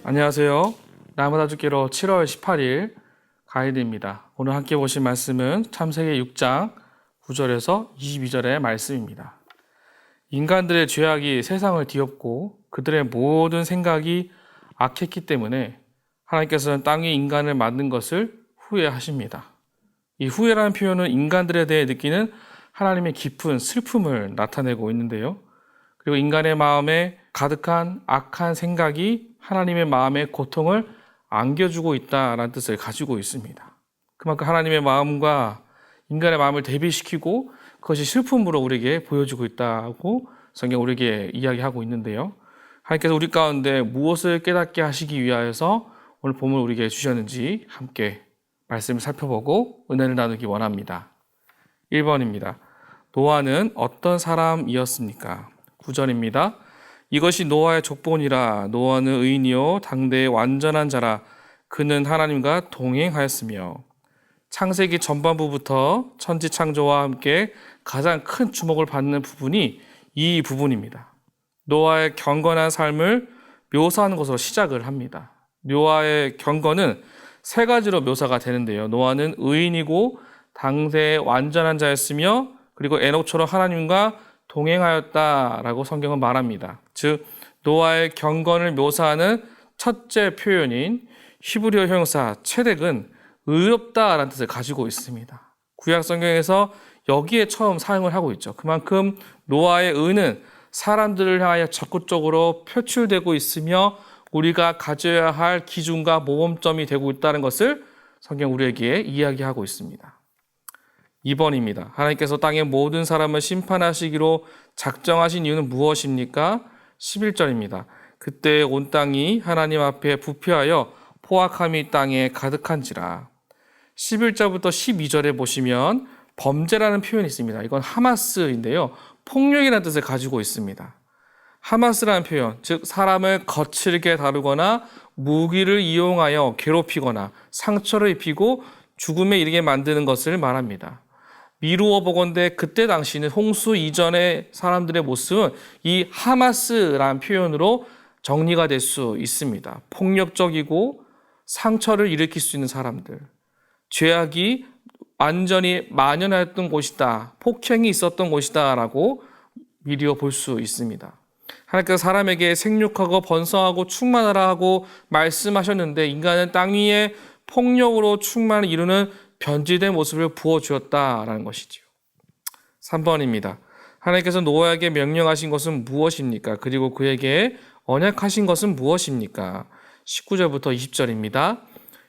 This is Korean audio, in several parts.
안녕하세요. 날마다 죽기로 7월 18일 가이드입니다. 오늘 함께 보실 말씀은 창세기 6장 9절에서 22절의 말씀입니다. 인간들의 죄악이 세상을 뒤엎고 그들의 모든 생각이 악했기 때문에 하나님께서는 땅에 인간을 만든 것을 후회하십니다. 이 후회라는 표현은 인간들에 대해 느끼는 하나님의 깊은 슬픔을 나타내고 있는데요. 그리고 인간의 마음에 가득한 악한 생각이 하나님의 마음에 고통을 안겨주고 있다라는 뜻을 가지고 있습니다. 그만큼 하나님의 마음과 인간의 마음을 대비시키고 그것이 슬픔으로 우리에게 보여주고 있다고 성경 우리에게 이야기하고 있는데요. 하나님께서 우리 가운데 무엇을 깨닫게 하시기 위하여서 오늘 본문을 우리에게 주셨는지 함께 말씀을 살펴보고 은혜를 나누기 원합니다. 1번입니다. 노아는 어떤 사람이었습니까? 9절입니다. 이것이 노아의 족본이라. 노아는 의인이요 당대의 완전한 자라. 그는 하나님과 동행하였으며. 창세기 전반부부터 천지 창조와 함께 가장 큰 주목을 받는 부분이 이 부분입니다. 노아의 경건한 삶을 묘사하는 것으로 시작을 합니다. 노아의 경건은 세 가지로 묘사가 되는데요. 노아는 의인이고 당대의 완전한 자였으며 그리고 에녹처럼 하나님과 동행하였다라고 성경은 말합니다. 즉 노아의 경건을 묘사하는 첫째 표현인 히브리어 형용사 체덱은 의롭다라는 뜻을 가지고 있습니다. 구약 성경에서 여기에 처음 사용을 하고 있죠. 그만큼 노아의 의는 사람들을 향하여 적극적으로 표출되고 있으며 우리가 가져야 할 기준과 모범점이 되고 있다는 것을 성경 우리에게 이야기하고 있습니다. 2번입니다. 하나님께서 땅의 모든 사람을 심판하시기로 작정하신 이유는 무엇입니까? 11절입니다. 그때 온 땅이 하나님 앞에 부패하여 포악함이 땅에 가득한지라. 11절부터 12절에 보시면 범죄라는 표현이 있습니다. 이건 하마스인데요. 폭력이라는 뜻을 가지고 있습니다. 하마스라는 표현, 즉 사람을 거칠게 다루거나 무기를 이용하여 괴롭히거나 상처를 입히고 죽음에 이르게 만드는 것을 말합니다. 미루어 보건대 그때 당시는 홍수 이전의 사람들의 모습은 이 하마스라는 표현으로 정리가 될 수 있습니다. 폭력적이고 상처를 일으킬 수 있는 사람들, 죄악이 완전히 만연하였던 곳이다, 폭행이 있었던 곳이다 라고 미루어 볼 수 있습니다. 하나님께서 사람에게 생육하고 번성하고 충만하라 하고 말씀하셨는데 인간은 땅 위에 폭력으로 충만을 이루는 변질된 모습을 부어주었다라는 것이죠. 3번입니다. 하나님께서 노아에게 명령하신 것은 무엇입니까? 그리고 그에게 언약하신 것은 무엇입니까? 19절부터 20절입니다.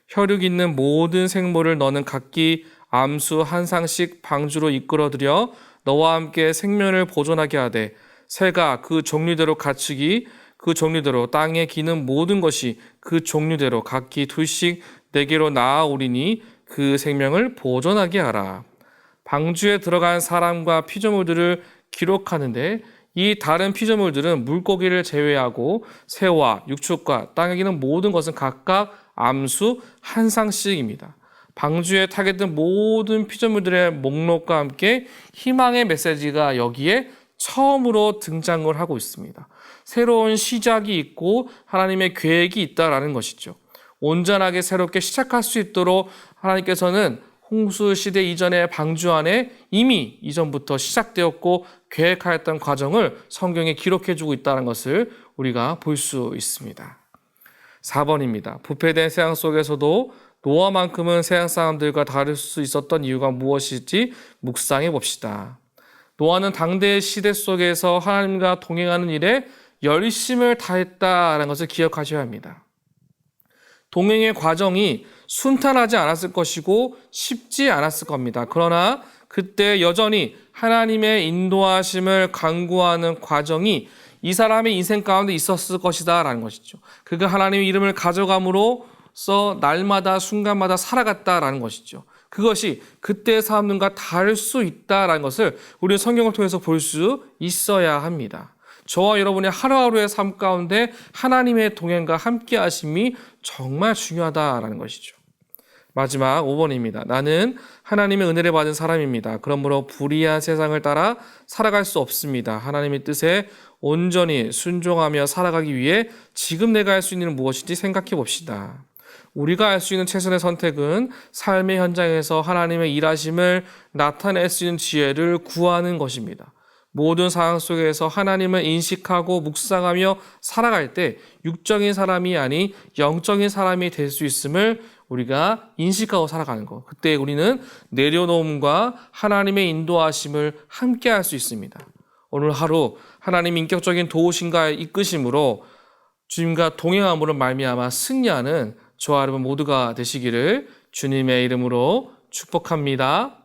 혈육 있는 모든 생물을 너는 각기 암수 한 쌍씩 방주로 이끌어들여 너와 함께 생명을 보존하게 하되 새가 그 종류대로 가축이 그 종류대로 땅에 기는 모든 것이 그 종류대로 각기 둘씩 내게로 나아오리니 그 생명을 보존하게 하라. 방주에 들어간 사람과 피조물들을 기록하는데 이 다른 피조물들은 물고기를 제외하고 새와 육축과 땅에 기는 모든 것은 각각 암수 한 쌍씩입니다. 방주에 타게 된 모든 피조물들의 목록과 함께 희망의 메시지가 여기에 처음으로 등장을 하고 있습니다. 새로운 시작이 있고 하나님의 계획이 있다라는 것이죠. 온전하게 새롭게 시작할 수 있도록 하나님께서는 홍수 시대 이전의 방주 안에 이미 이전부터 시작되었고 계획하였던 과정을 성경에 기록해주고 있다는 것을 우리가 볼 수 있습니다. 4번입니다. 부패된 세상 속에서도 노아만큼은 세상 사람들과 다를 수 있었던 이유가 무엇일지 묵상해 봅시다. 노아는 당대의 시대 속에서 하나님과 동행하는 일에 열심을 다했다는 것을 기억하셔야 합니다. 동행의 과정이 순탄하지 않았을 것이고 쉽지 않았을 겁니다. 그러나 그때 여전히 하나님의 인도하심을 간구하는 과정이 이 사람의 인생 가운데 있었을 것이다 라는 것이죠. 그가 하나님의 이름을 가져감으로써 날마다 순간마다 살아갔다라는 것이죠. 그것이 그때의 사람들과 다를 수 있다라는 것을 우리는 성경을 통해서 볼 수 있어야 합니다. 저와 여러분의 하루하루의 삶 가운데 하나님의 동행과 함께 하심이 정말 중요하다라는 것이죠. 마지막 5번입니다. 나는 하나님의 은혜를 받은 사람입니다. 그러므로 불의한 세상을 따라 살아갈 수 없습니다. 하나님의 뜻에 온전히 순종하며 살아가기 위해 지금 내가 할 수 있는 일은 무엇인지 생각해 봅시다. 우리가 할 수 있는 최선의 선택은 삶의 현장에서 하나님의 일하심을 나타낼 수 있는 지혜를 구하는 것입니다. 모든 상황 속에서 하나님을 인식하고 묵상하며 살아갈 때 육적인 사람이 아닌 영적인 사람이 될 수 있음을 우리가 인식하고 살아가는 것. 그때 우리는 내려놓음과 하나님의 인도하심을 함께 할 수 있습니다. 오늘 하루 하나님 인격적인 도우심과 이끄심으로 주님과 동행함으로 말미암아 승리하는 저와 여러분 모두가 되시기를 주님의 이름으로 축복합니다.